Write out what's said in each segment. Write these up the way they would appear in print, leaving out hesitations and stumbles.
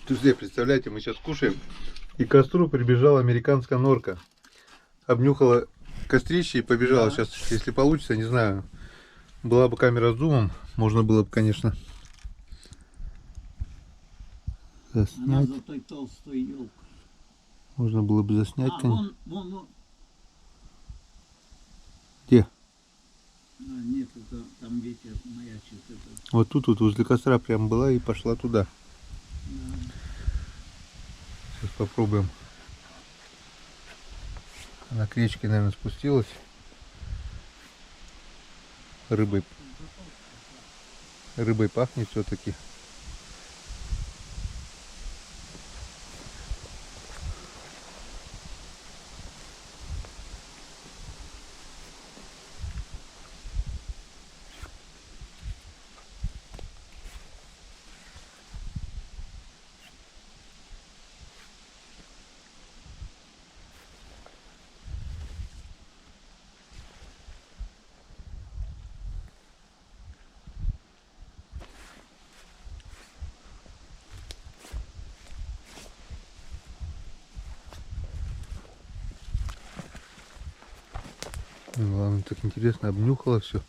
Друзья, представляете, мы сейчас кушаем, и к костру прибежала американская норка. Обнюхала кострище и побежала. Да. Сейчас, если получится, не знаю, была бы камера с зумом, можно было бы, конечно, Она заснять. за той толстой елкой. Можно было бы заснять, А, конечно. вон. Где? А, нет, это там ветер маячит. Это. Вот тут вот возле костра прям была и пошла туда. Да. Сейчас попробуем. Она к речке, наверное, спустилась. Рыбой пахнет все-таки. Главное, так интересно, обнюхала все.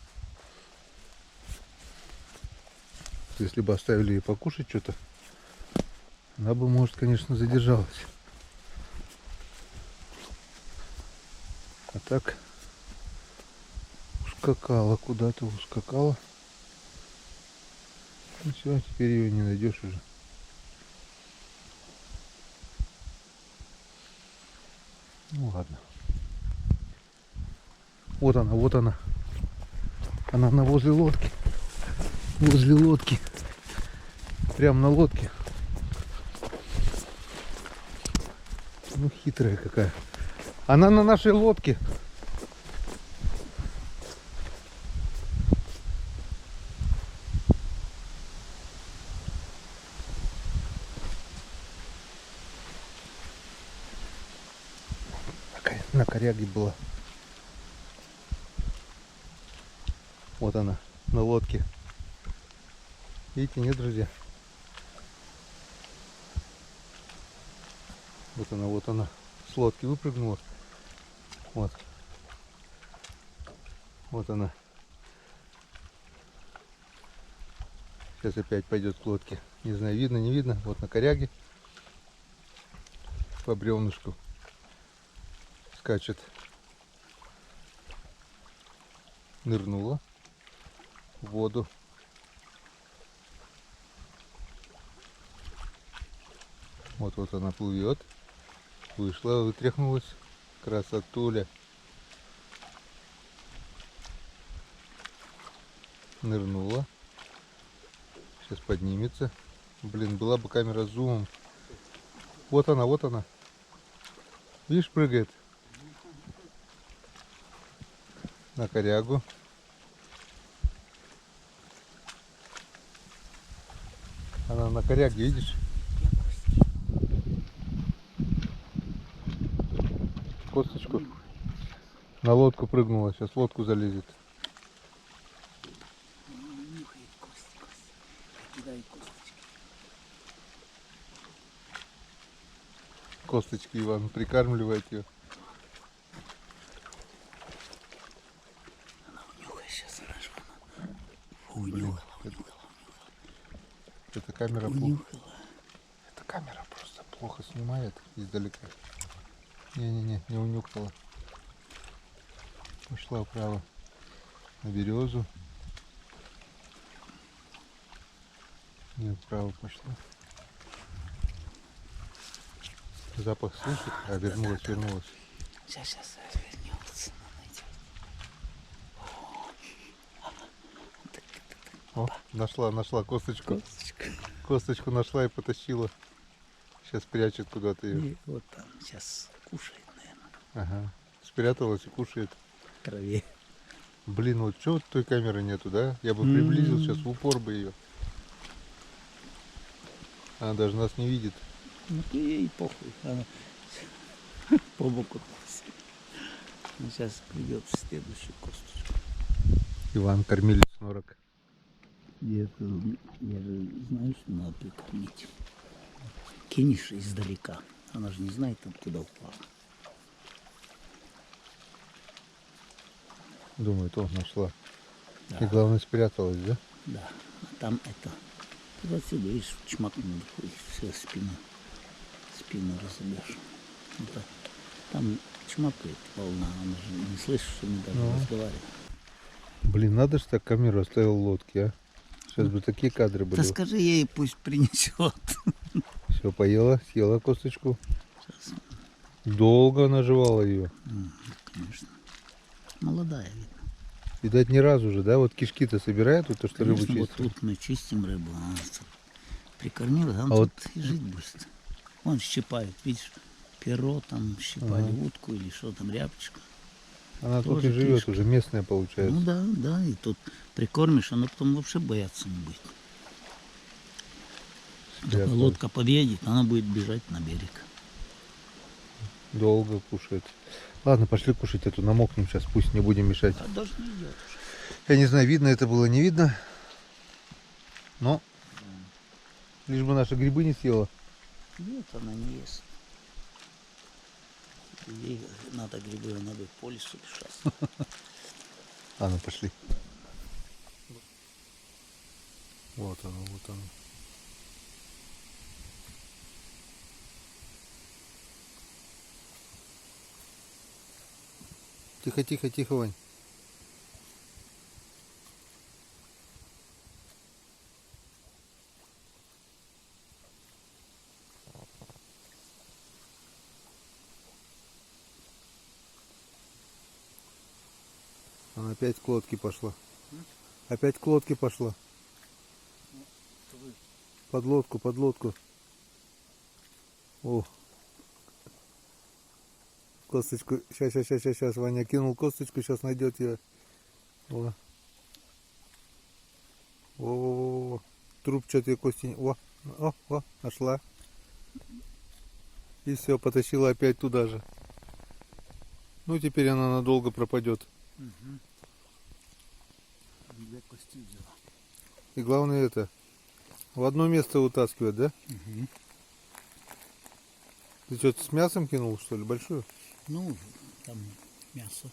Если бы оставили ей покушать что-то, она бы, может, конечно, задержалась. А так ускакала куда-то, ускакала. И все, теперь ее не найдешь уже. Ну ладно. Вот она, вот она. Она возле лодки. Возле лодки. Прям на лодке. Ну, хитрая какая. Она на нашей лодке. На коряге была. Вот она, на лодке. Видите, нет, друзья? Вот она. С лодки выпрыгнула. Вот. Вот она. Сейчас опять пойдет к лодке. Не знаю, видно, не видно. Вот на коряге. По бревнышку. Скачет. Нырнула в воду. Вот она плывет. Вышла, вытряхнулась. Красотуля. Нырнула. Сейчас поднимется. Блин, была бы камера с зумом. Вот она, вот она. Видишь, прыгает. На корягу. Она на коряге, видишь? Косточку. На лодку прыгнула. Сейчас в лодку залезет. Нюхает кости. Кидай косточки. Косточки Иван прикармливает ее. Она унюхает сейчас, она же унюхала. Эта камера Унюхала. Эта камера просто плохо снимает издалека. Не унюхала. Пошла вправо на березу. Не вправо пошла. Запах слышит, а вернулась. Сейчас вернется. О, нашла косточку. Косточка. Косточку нашла и потащила. Сейчас прячет куда-то ее. И вот там сейчас кушает, наверное, Ага. Спряталась и кушает. в траве. Блин, вот что той камеры нету, да? Я бы приблизил сейчас в упор бы ее. Она даже нас не видит. Ну то ей похуй. Она по боку. Сейчас придет в следующую косточку. Иван, кормилец норок. Я же знаю, что надо прикормить. кинешь издалека. Она же не знает, откуда упала. Думает, он нашла. Да. И главное спряталась, да? Да. А там это. Тут отсюда, видишь, чмакнул, и все, спину разобьешь. Это, там чмакает волна, она же не слышит, что мы даже разговариваем. Блин, надо же так камеру оставил лодки, а? Сейчас бы такие кадры были. Да скажи ей, пусть принесет. Все, поела, съела косточку. Сейчас. Долго она жевала ее. Конечно. Молодая, видно. Видать, ни разу же, да? Вот кишки-то собирает, вот то, что рыбу Конечно, вот чистит. тут мы чистим рыбу. А прикормил, а он А тут и жить будет. Он щипает, видишь, перо там щипали, утку или что там, рябчик. Она тут тоже и живет кишка. уже, местная получается. Ну да, да, и тут прикормишь, она потом вообще бояться не будет. Только Спряталась. лодка подъедет, она будет бежать на берег. Долго кушает. Ладно, пошли кушать эту, намокнем сейчас, пусть не будем мешать. А дождь не идет уже. Я не знаю, видно это было, не видно. Но лишь бы наши грибы не съела. Нет, она не ест. Ей надо грибы, она бы по лесу решать. А, ну пошли. Вот оно, вот оно. Тихо, тихо, тихо, Вань. Она опять к лодке пошла. Опять к лодке пошла. Под лодку, под лодку. О. Косточку. Сейчас. Ваня кинул косточку, сейчас найдет ее. О. О. Труп что-то ее кости. О, нашла. И все, потащила опять туда же. Ну теперь она надолго пропадет. Две кости взяла. И главное это, в одно место вытаскивать, да? Ты что-то с мясом кинул, что ли, большую? Ну, там мясо.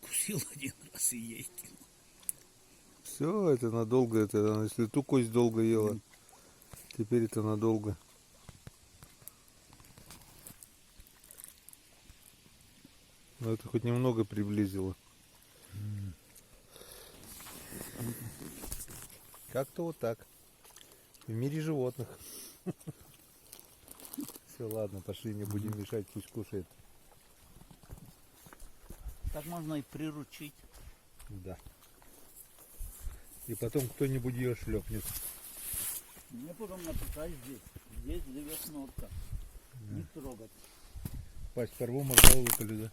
Кусил один раз и ей кинул. Все, это надолго, это если ту кость долго ела, теперь это надолго. Но это хоть немного приблизило. Как-то вот так. В мире животных. Все, ладно, пошли, не будем мешать, пусть кушает. Так можно и приручить. Да. И потом кто-нибудь ее шлепнет. Мне потом написать здесь. Здесь живет норка. Не трогать. Пасть порву, мордал выколю, да?